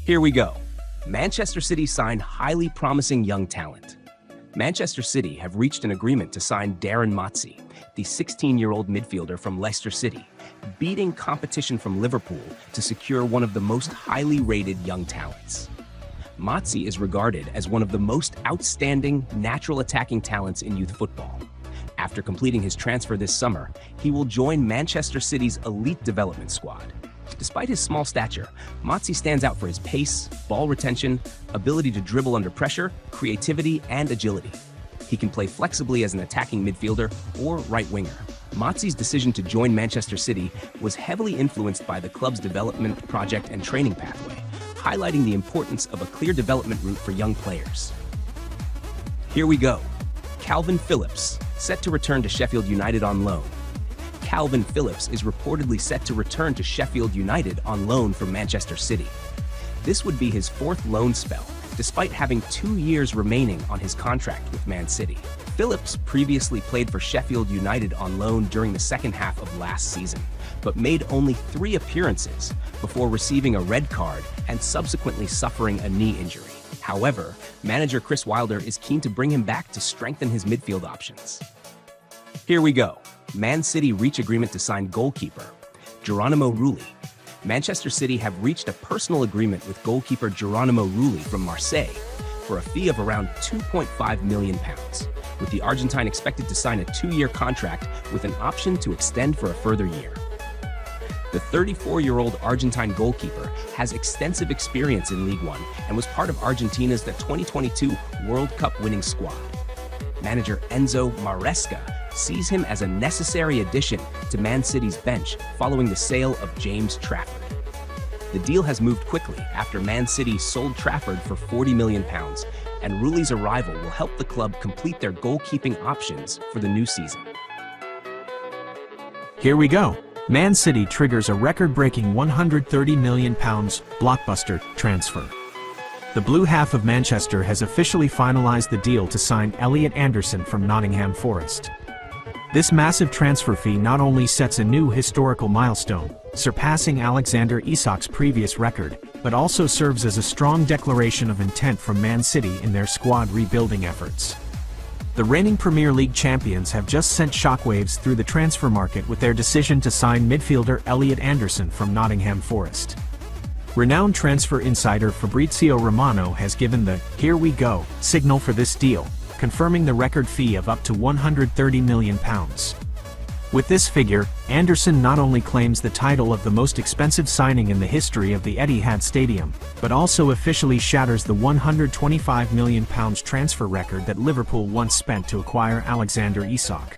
Here we go. Manchester City signed highly promising young talent. Manchester City have reached an agreement to sign Darren Motsi, the 16-year-old midfielder from Leicester City, beating competition from Liverpool to secure one of the most highly rated young talents. Motsi is regarded as one of the most outstanding natural attacking talents in youth football. After completing his transfer this summer, he will join Manchester City's elite development squad. Despite his small stature, Motsi stands out for his pace, ball retention, ability to dribble under pressure, creativity, and agility. He can play flexibly as an attacking midfielder or right winger. Motsi's decision to join Manchester City was heavily influenced by the club's development project and training pathway, highlighting the importance of a clear development route for young players. Here we go. Calvin Phillips, set to return to Sheffield United on loan. Calvin Phillips is reportedly set to return to Sheffield United on loan from Manchester City. This would be his fourth loan spell, despite having 2 years remaining on his contract with Man City. Phillips previously played for Sheffield United on loan during the second half of last season, but made only 3 appearances before receiving a red card and subsequently suffering a knee injury. However, manager Chris Wilder is keen to bring him back to strengthen his midfield options. Here we go. Man City reach agreement to sign goalkeeper Geronimo Rulli. Manchester City have reached a personal agreement with goalkeeper Geronimo Rulli from Marseille for a fee of around £2.5 million, with the Argentine expected to sign a 2-year contract with an option to extend for a further year. The 34-year-old Argentine goalkeeper has extensive experience in League One and was part of Argentina's 2022 World Cup winning squad. Manager Enzo Maresca sees him as a necessary addition to Man City's bench following the sale of James Trafford. The deal has moved quickly after Man City sold Trafford for £40 million, and Rulli's arrival will help the club complete their goalkeeping options for the new season. Here we go. Man City triggers a record-breaking £130 million blockbuster transfer. The blue half of Manchester has officially finalized the deal to sign Elliot Anderson from Nottingham Forest. This massive transfer fee not only sets a new historical milestone, surpassing Alexander Isak's previous record, but also serves as a strong declaration of intent from Man City in their squad rebuilding efforts. The reigning Premier League champions have just sent shockwaves through the transfer market with their decision to sign midfielder Elliot Anderson from Nottingham Forest. Renowned transfer insider Fabrizio Romano has given the "here we go" signal for this deal, confirming the record fee of up to £130 million. With this figure, Anderson not only claims the title of the most expensive signing in the history of the Etihad Stadium, but also officially shatters the £125 million transfer record that Liverpool once spent to acquire Alexander Isak.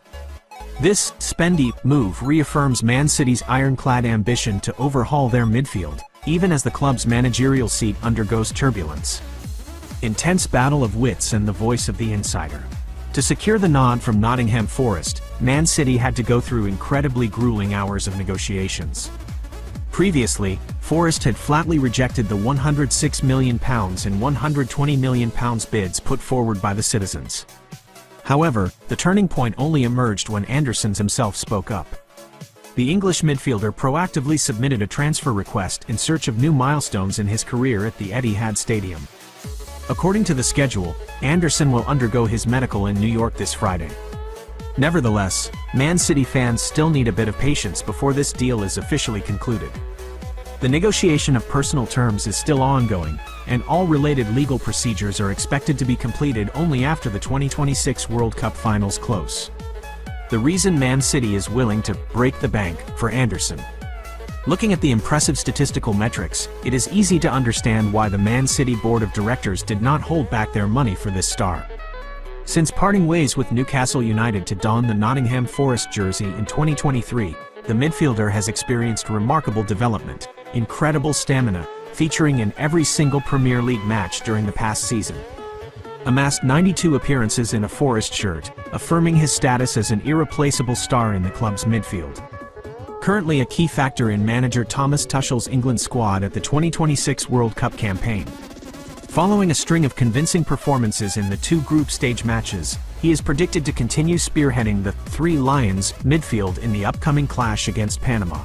This spendy move reaffirms Man City's ironclad ambition to overhaul their midfield, even as the club's managerial seat undergoes turbulence. Intense battle of wits and the voice of the insider. To secure the nod from Nottingham Forest, Man City had to go through incredibly grueling hours of negotiations. Previously, Forest had flatly rejected the £106 million and £120 million bids put forward by the citizens. However, the turning point only emerged when Anderson himself spoke up. The English midfielder proactively submitted a transfer request in search of new milestones in his career at the Etihad Stadium. According to the schedule, Anderson will undergo his medical in New York this Friday. Nevertheless, Man City fans still need a bit of patience before this deal is officially concluded. The negotiation of personal terms is still ongoing, and all related legal procedures are expected to be completed only after the 2026 World Cup finals close. The reason Man City is willing to break the bank for Anderson. Looking at the impressive statistical metrics, it is easy to understand why the Man City board of directors did not hold back their money for this star. Since parting ways with Newcastle United to don the Nottingham Forest jersey in 2023, the midfielder has experienced remarkable development, incredible stamina, featuring in every single Premier League match during the past season. Amassed 92 appearances in a Forest shirt, affirming his status as an irreplaceable star in the club's midfield. Currently a key factor in manager Thomas Tuchel's England squad at the 2026 World Cup campaign. Following a string of convincing performances in the 2 group stage matches, he is predicted to continue spearheading the Three Lions midfield in the upcoming clash against Panama.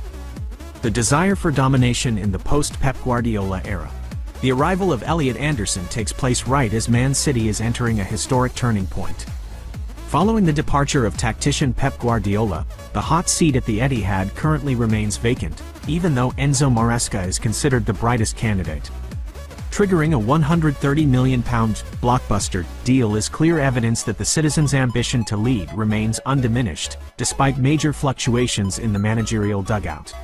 The desire for domination in the post-Pep Guardiola era. The arrival of Elliot Anderson takes place right as Man City is entering a historic turning point. Following the departure of tactician Pep Guardiola, the hot seat at the Etihad currently remains vacant, even though Enzo Maresca is considered the brightest candidate. Triggering a £130 million blockbuster deal is clear evidence that the citizens' ambition to lead remains undiminished, despite major fluctuations in the managerial dugout.